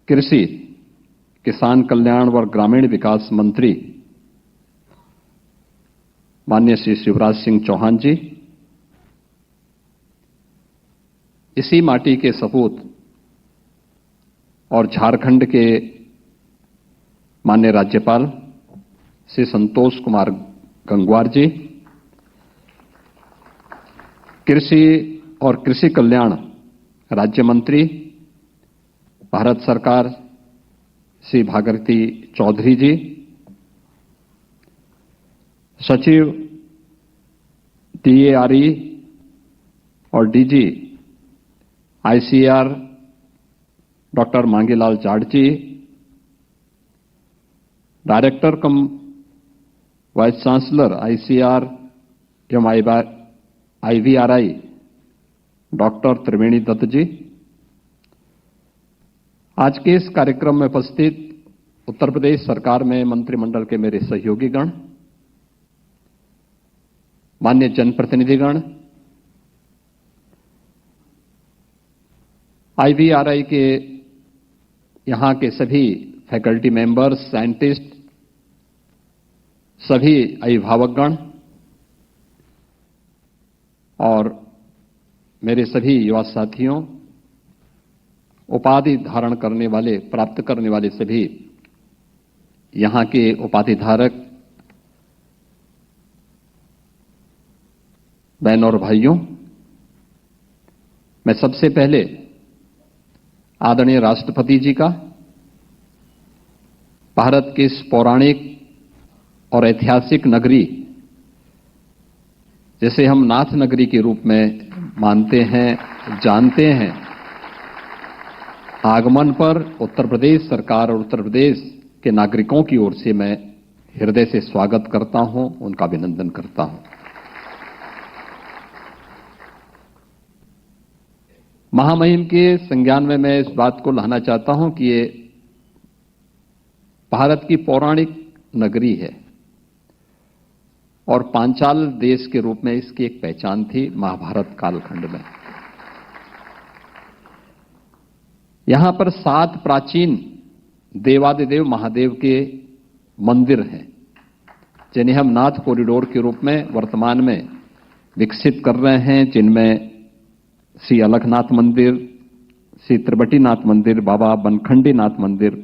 कृषि, किसान कल्याण व ग्रामीण विकास मंत्री माननीय श्री शिवराज सिंह चौहान जी, इसी माटी के सपूत और झारखंड के माननीय राज्यपाल श्री संतोष कुमार गंगवार जी, कृषि और कृषि कल्याण राज्य मंत्री भारत सरकार श्री भागीरथी चौधरी जी, सचिव DARE और DG ICAR doctor Mangilal Jat ji, director cum vice chancellor ICAR एवं IVRI डॉक्टर त्रिवेणी दत्त जी, आज के इस कार्यक्रम में उपस्थित उत्तर प्रदेश सरकार में मंत्रिमंडल के मेरे सहयोगीगण, माननीय जनप्रतिनिधिगण, IVRI के यहां के सभी फैकल्टी मेंबर्स, साइंटिस्ट, सभी अभिभावकगण और मेरे सभी युवा साथियों, उपाधि धारण करने वाले, प्राप्त करने वाले सभी यहां के उपाधिधारक बहनों और भाइयों, मैं सबसे पहले आदरणीय राष्ट्रपति जी का भारत के इस पौराणिक और ऐतिहासिक नगरी, जिसे हम नाथ नगरी के रूप में मानते हैं, जानते हैं, आगमन पर उत्तर प्रदेश सरकार और उत्तर प्रदेश के नागरिकों की ओर से मैं हृदय से स्वागत करता हूं, उनका अभिनंदन करता हूं। महामहिम के संज्ञान में मैं इस बात को लाना चाहता हूं कि ये भारत की पौराणिक नगरी है और पांचाल देश के रूप में इसकी एक पहचान थी महाभारत कालखंड में। यहां पर 7 प्राचीन देवादिदेव महादेव के मंदिर हैं, जिन्हें हम नाथ कॉरिडोर के रूप में वर्तमान में विकसित कर रहे हैं, जिनमें श्री अलखनाथ मंदिर, श्री त्रिबटीनाथ मंदिर, बाबा बनखंडी नाथ मंदिर,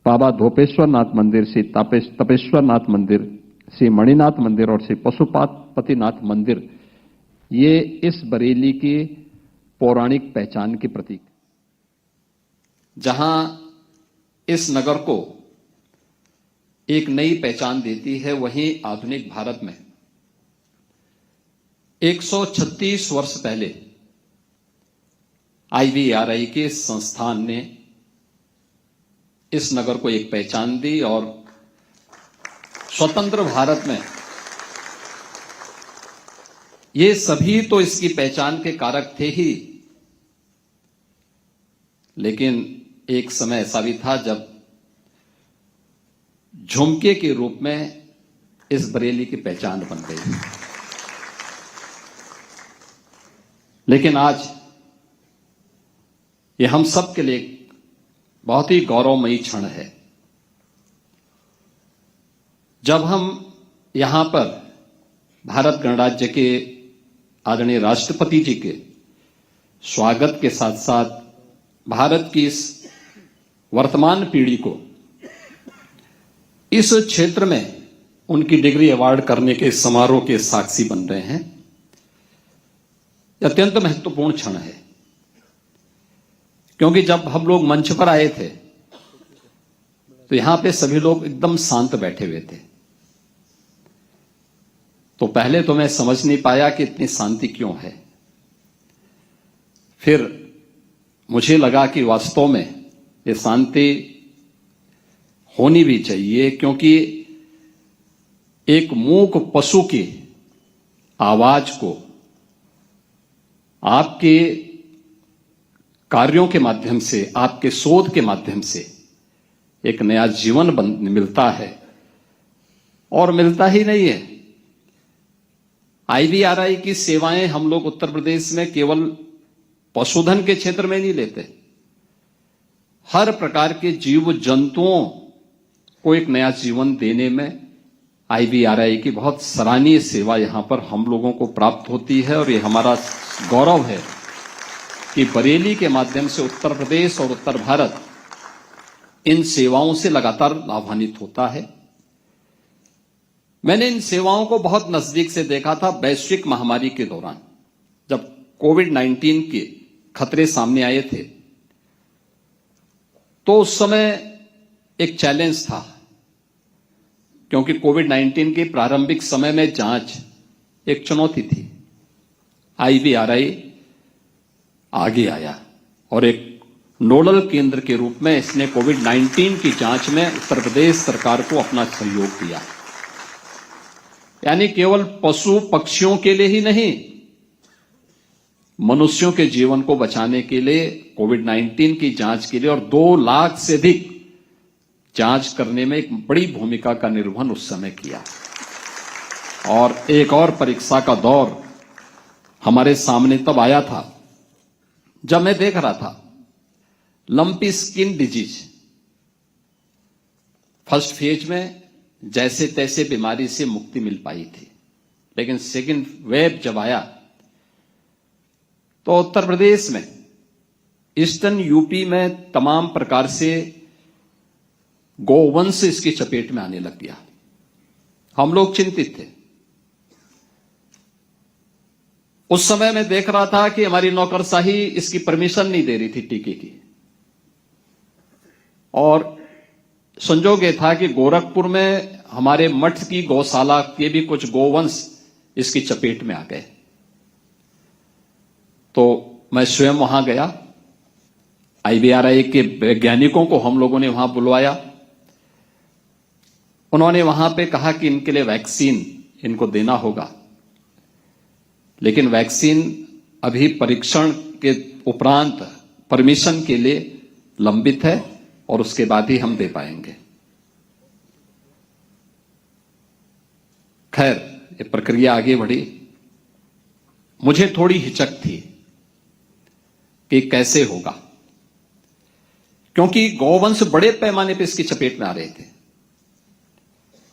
बाबा धोपेश्वर नाथ मंदिर, श्री तपेश्वर नाथ मंदिर, श्री मणिनाथ मंदिर और श्री पशुपतिनाथ मंदिर, ये इस बरेली की पौराणिक पहचान के प्रतीक। जहां इस नगर को एक नई पहचान देती है, वहीं आधुनिक भारत में 136 वर्ष पहले IVRI के संस्थान ने इस नगर को एक पहचान दी और स्वतंत्र भारत में ये सभी तो इसकी पहचान के कारक थे ही, लेकिन एक समय ऐसा भी था जब झुमके के रूप में इस बरेली की पहचान बन गई। लेकिन आज ये हम सब के लिए बहुत ही गौरवमयी क्षण है जब हम यहां पर भारत गणराज्य के आदरणीय राष्ट्रपति जी के स्वागत के साथ साथ भारत की इस वर्तमान पीढ़ी को इस क्षेत्र में उनकी डिग्री अवार्ड करने के समारोह के साक्षी बन रहे हैं। यह अत्यंत महत्वपूर्ण क्षण है, क्योंकि जब हम लोग मंच पर आए थे तो यहां पे सभी लोग एकदम शांत बैठे हुए थे। तो पहले तो मैं समझ नहीं पाया कि इतनी शांति क्यों है। फिर मुझे लगा कि वास्तव में ये शांति होनी भी चाहिए, क्योंकि एक मूक पशु की आवाज को आपके कार्यों के माध्यम से, आपके शोध के माध्यम से एक नया जीवन मिलता है। और मिलता ही नहीं है, IVRI की सेवाएं हम लोग उत्तर प्रदेश में केवल पशुधन के क्षेत्र में नहीं लेते, हर प्रकार के जीव जंतुओं को एक नया जीवन देने में IBRI की बहुत सराहनीय सेवा यहां पर हम लोगों को प्राप्त होती है और ये हमारा गौरव है कि बरेली के माध्यम से उत्तर प्रदेश और उत्तर भारत इन सेवाओं से लगातार लाभान्वित होता है। मैंने इन सेवाओं को बहुत नजदीक से देखा था वैश्विक महामारी के दौरान, जब कोविड-19 के खतरे सामने आए थे, तो उस समय एक चैलेंज था, क्योंकि कोविड-19 के प्रारंभिक समय में जांच एक चुनौती थी। IBRI आगे आया और एक नोडल केंद्र के रूप में इसने कोविड-19 की जांच में उत्तर प्रदेश सरकार को अपना सहयोग दिया। यानी केवल पशु पक्षियों के लिए ही नहीं, मनुष्यों के जीवन को बचाने के लिए, कोविड-19 की जांच के लिए, और 2 लाख से अधिक जांच करने में एक बड़ी भूमिका का निर्वहन उस समय किया। और एक और परीक्षा का दौर हमारे सामने तब आया था जब मैं देख रहा था lumpy skin disease first phase में जैसे तैसे बीमारी से मुक्ति मिल पाई थी, लेकिन सेकंड वेव जब आया तो उत्तर प्रदेश में, ईस्टर्न यूपी में तमाम प्रकार से गोवंश इसकी चपेट में आने लग गया। हम लोग चिंतित थे। उस समय मैं देख रहा था कि हमारी नौकरशाही इसकी परमिशन नहीं दे रही थी टीके की, और संजोग यह था कि गोरखपुर में हमारे मठ की गौशाला के भी कुछ गोवंश इसकी चपेट में आ गए। तो मैं स्वयं वहां गया, IBRI के वैज्ञानिकों को हम लोगों ने वहां बुलवाया। उन्होंने वहां पे कहा कि इनके लिए वैक्सीन इनको देना होगा, लेकिन वैक्सीन अभी परीक्षण के उपरांत परमिशन के लिए लंबित है और उसके बाद ही हम दे पाएंगे। खैर, ये प्रक्रिया आगे बढ़ी। मुझे थोड़ी हिचक थी कि कैसे होगा, क्योंकि गौवंश बड़े पैमाने पर इसकी चपेट में आ रहे थे।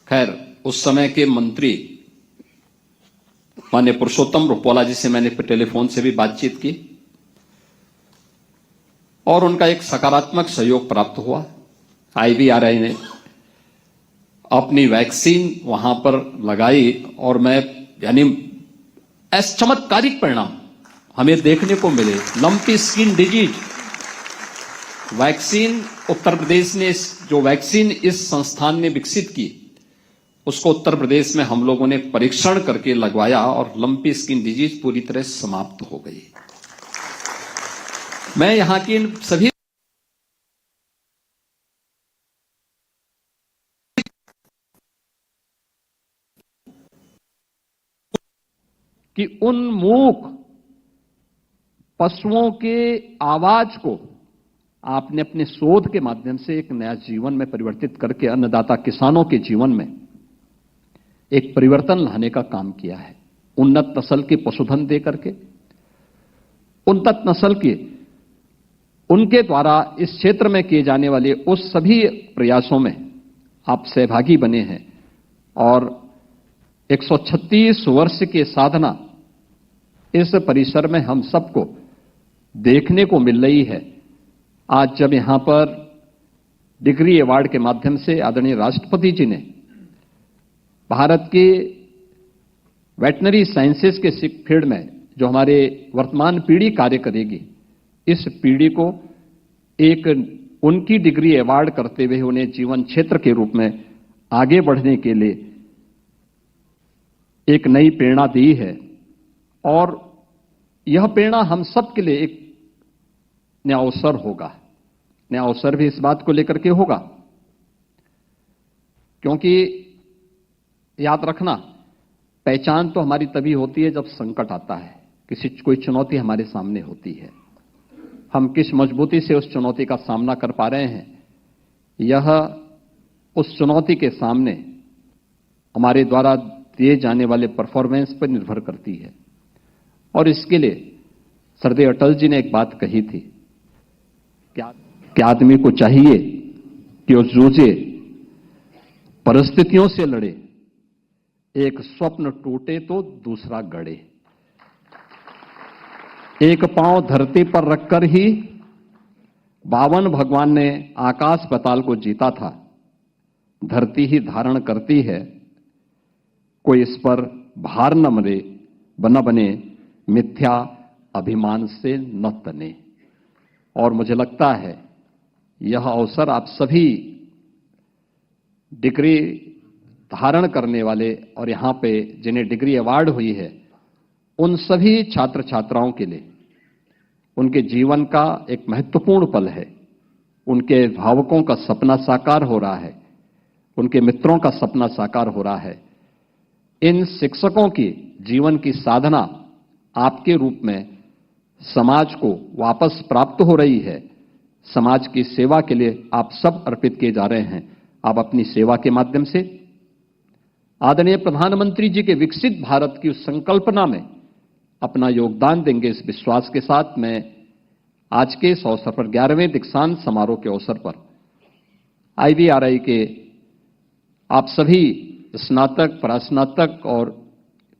खैर, उस समय के मंत्री माननीय पुरुषोत्तम रुपाला जी से मैंने टेलीफोन से भी बातचीत की और उनका एक सकारात्मक सहयोग प्राप्त हुआ। IBRI ने अपनी वैक्सीन वहां पर लगाई और मैं, यानी ऐसे चमत्कारिक परिणाम हमें देखने को मिले। Lumpy skin disease vaccine Uttar Pradesh ने, जो वैक्सीन इस संस्थान ने विकसित की, उसको उत्तर प्रदेश में हम लोगों ने परीक्षण करके लगवाया और लंपी स्किन डिजीज पूरी तरह समाप्त हो गई। मैं यहां की इन सभी कि उन मूक पशुओं के आवाज को आपने अपने शोध के माध्यम से एक नया जीवन में परिवर्तित करके अन्नदाता किसानों के जीवन में एक परिवर्तन लाने का काम किया है। उन्नत नस्ल के पशुधन दे करके, उन्नत नस्ल के उनके द्वारा इस क्षेत्र में किए जाने वाले उस सभी प्रयासों में आप सहभागी बने हैं और 136 वर्ष के साधना इस परिसर में हम सबको देखने को मिल रही है। आज जब यहां पर डिग्री अवार्ड के माध्यम से आदरणीय राष्ट्रपति जी ने भारत के वेटनरी साइंसेस के फील्ड में जो हमारे वर्तमान पीढ़ी कार्य करेगी, इस पीढ़ी को एक उनकी डिग्री अवार्ड करते हुए उन्हें जीवन क्षेत्र के रूप में आगे बढ़ने के लिए एक नई प्रेरणा दी है। और यह प्रेरणा हम सब के लिए एक नया अवसर होगा। नया अवसर भी इस बात को लेकर के होगा, क्योंकि याद रखना, पहचान तो हमारी तभी होती है जब संकट आता है, कोई चुनौती हमारे सामने होती है। हम किस मजबूती से उस चुनौती का सामना कर पा रहे हैं, यह उस चुनौती के सामने हमारे द्वारा दिए जाने वाले परफॉर्मेंस पर निर्भर करती है। और इसके लिए श्रद्धेय अटल जी ने एक बात कही थी कि आदमी को चाहिए कि वो जूझे, परिस्थितियों से लड़े, एक स्वप्न टूटे तो दूसरा गढ़े। एक पांव धरती पर रखकर ही बावन भगवान ने आकाश पाताल को जीता था। धरती ही धारण करती है, कोई इस पर भार न बने, मिथ्या अभिमान से न तने। और मुझे लगता है यह अवसर आप सभी डिग्री धारण करने वाले और यहां पे जिन्हें डिग्री अवार्ड हुई है, उन सभी छात्र छात्राओं के लिए उनके जीवन का एक महत्वपूर्ण पल है। उनके भावकों का सपना साकार हो रहा है, उनके मित्रों का सपना साकार हो रहा है। इन शिक्षकों की जीवन की साधना आपके रूप में समाज को वापस प्राप्त हो रही है। समाज की सेवा के लिए आप सब अर्पित किए जा रहे हैं। आप अपनी सेवा के माध्यम से आदरणीय प्रधानमंत्री जी के विकसित भारत की उस संकल्पना में अपना योगदान देंगे, इस विश्वास के साथ मैं आज के इस अवसर पर 11वें दीक्षांत समारोह के अवसर पर IVRI के आप सभी स्नातक, परास्नातक और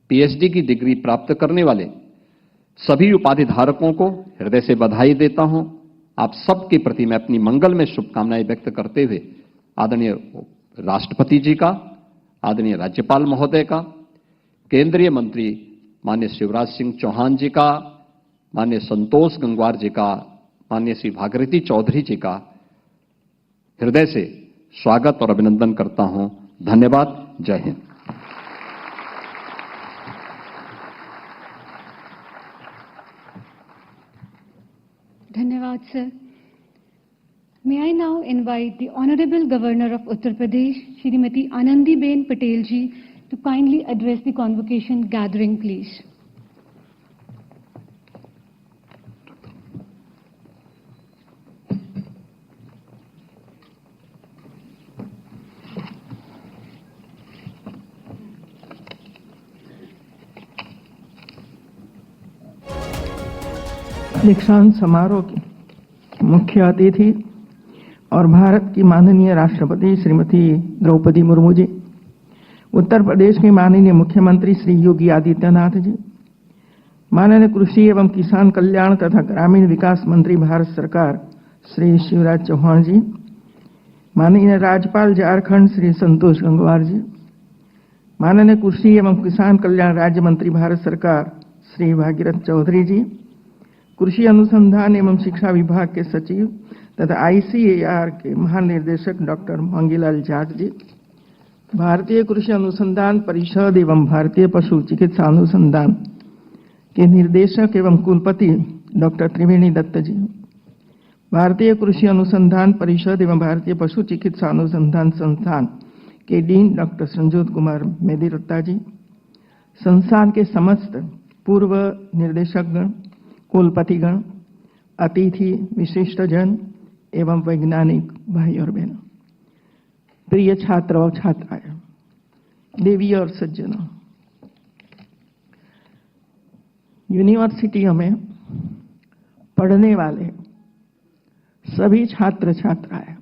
PhD की डिग्री प्राप्त करने वाले सभी उपाधि धारकों को हृदय से बधाई देता हूं। आप सबके प्रति मैं अपनी मंगल में शुभकामनाएं व्यक्त करते हुए आदरणीय राष्ट्रपति जी का, आदरणीय राज्यपाल महोदय का, केंद्रीय मंत्री माननीय शिवराज सिंह चौहान जी का, माननीय संतोष गंगवार जी का, माननीय श्री भागीरथी चौधरी जी का हृदय से स्वागत और अभिनंदन करता हूं। धन्यवाद। जय हिंद। धन्यवाद sir. May I now invite the Honorable Governor of Uttar Pradesh, Shrimati Anandiben Patel ji, to kindly address the convocation gathering, please. दीक्षांत समारोह की मुख्य अतिथि और भारत की माननीय राष्ट्रपति श्रीमती द्रौपदी मुर्मू जी, उत्तर प्रदेश के माननीय मुख्यमंत्री श्री योगी आदित्यनाथ जी, माननीय कृषि एवं किसान कल्याण तथा ग्रामीण विकास मंत्री भारत सरकार श्री शिवराज चौहान जी, माननीय राज्यपाल झारखंड श्री संतोष गंगवार जी, माननीय कृषि एवं किसान कल्याण राज्य मंत्री भारत सरकार श्री भागीरथ चौधरी जी, कृषि अनुसंधान एवं शिक्षा विभाग के सचिव तथा ICAR के महानिर्देशक डॉक्टर मांगीलाल जाट जी, भारतीय कृषि अनुसंधान परिषद एवं भारतीय पशु चिकित्सा अनुसंधान के निर्देशक एवं कुलपति डॉक्टर त्रिवेणी दत्त जी, भारतीय कृषि अनुसंधान परिषद एवं भारतीय पशु चिकित्सा अनुसंधान संस्थान के डीन डॉक्टर संजोत कुमार मेदिरत्ता जी, संस्थान के समस्त पूर्व निर्देशकगण, कुलपतिगण, अतिथि विशिष्ट जन एवं वैज्ञानिक भाई और बहनों, प्रिय छात्र और छात्राएं, देवी और सज्जनों, यूनिवर्सिटियों में पढ़ने वाले सभी छात्र छात्राएं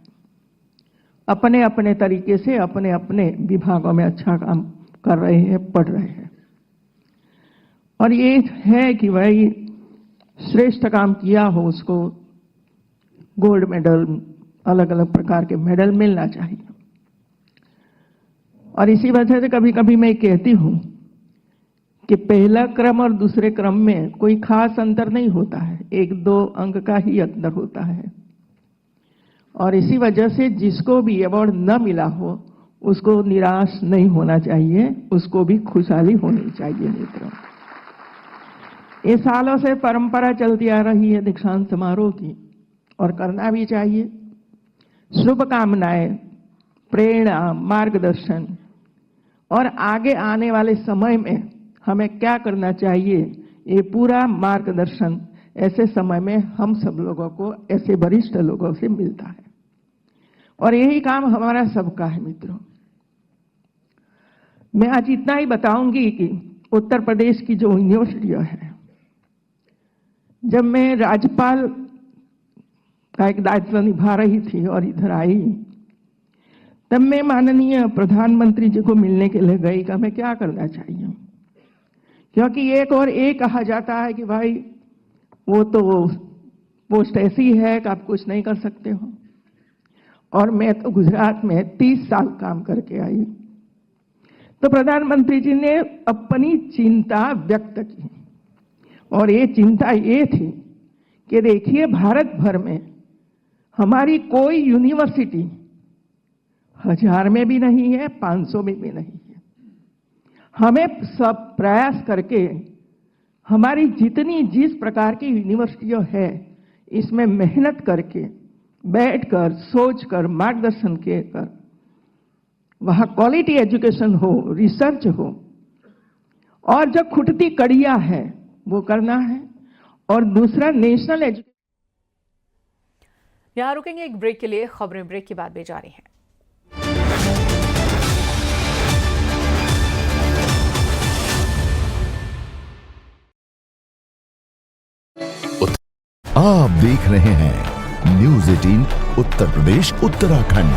अपने अपने तरीके से अपने अपने विभागों में अच्छा काम कर रहे हैं, पढ़ रहे हैं। और ये है कि भाई श्रेष्ठ काम किया हो उसको गोल्ड मेडल, अलग अलग प्रकार के मेडल मिलना चाहिए। और इसी वजह से कभी कभी मैं कहती हूं कि पहला क्रम और दूसरे क्रम में कोई खास अंतर नहीं होता है, 1-2 अंक का ही अंतर होता है। और इसी वजह से जिसको भी अवार्ड न मिला हो उसको निराश नहीं होना चाहिए, उसको भी खुशहाली होनी चाहिए मित्रों। ये सालों से परंपरा चलती आ रही है दीक्षांत समारोह की, और करना भी चाहिए। शुभकामनाएं, प्रेरणा, मार्गदर्शन और आगे आने वाले समय में हमें क्या करना चाहिए, ये पूरा मार्गदर्शन ऐसे समय में हम सब लोगों को, ऐसे वरिष्ठ लोगों से मिलता है। और यही काम हमारा सबका है मित्रों। मैं आज इतना ही बताऊंगी कि उत्तर प्रदेश की जो यूनिवर्सिटियां हैं, जब मैं राज्यपाल का एक दायित्व निभा रही थी और इधर आई, तब मैं माननीय प्रधानमंत्री जी को मिलने के लिए गई। कि मैं क्या करना चाहिए, क्योंकि एक और एक कहा जाता है कि भाई वो तो पोस्ट ऐसी है कि आप कुछ नहीं कर सकते हो। और मैं तो गुजरात में 30 साल काम करके आई। तो प्रधानमंत्री जी ने अपनी चिंता व्यक्त की, और ये चिंता ये थी कि देखिए, भारत भर में हमारी कोई यूनिवर्सिटी 1000 में भी नहीं है, 500 में भी नहीं है। हमें सब प्रयास करके हमारी जितनी जिस प्रकार की यूनिवर्सिटियां है, इसमें मेहनत करके, बैठकर, सोचकर, मार्गदर्शन कर वहां क्वालिटी एजुकेशन हो, रिसर्च हो, और जो खुटती कड़ियां है वो करना है। और दूसरा, नेशनल एजुकेशन। यहाँ रुकेंगे एक ब्रेक के लिए, खबरें ब्रेक के बाद भी जारी हैं। आप देख रहे हैं न्यूज़ 18 उत्तर प्रदेश उत्तराखंड।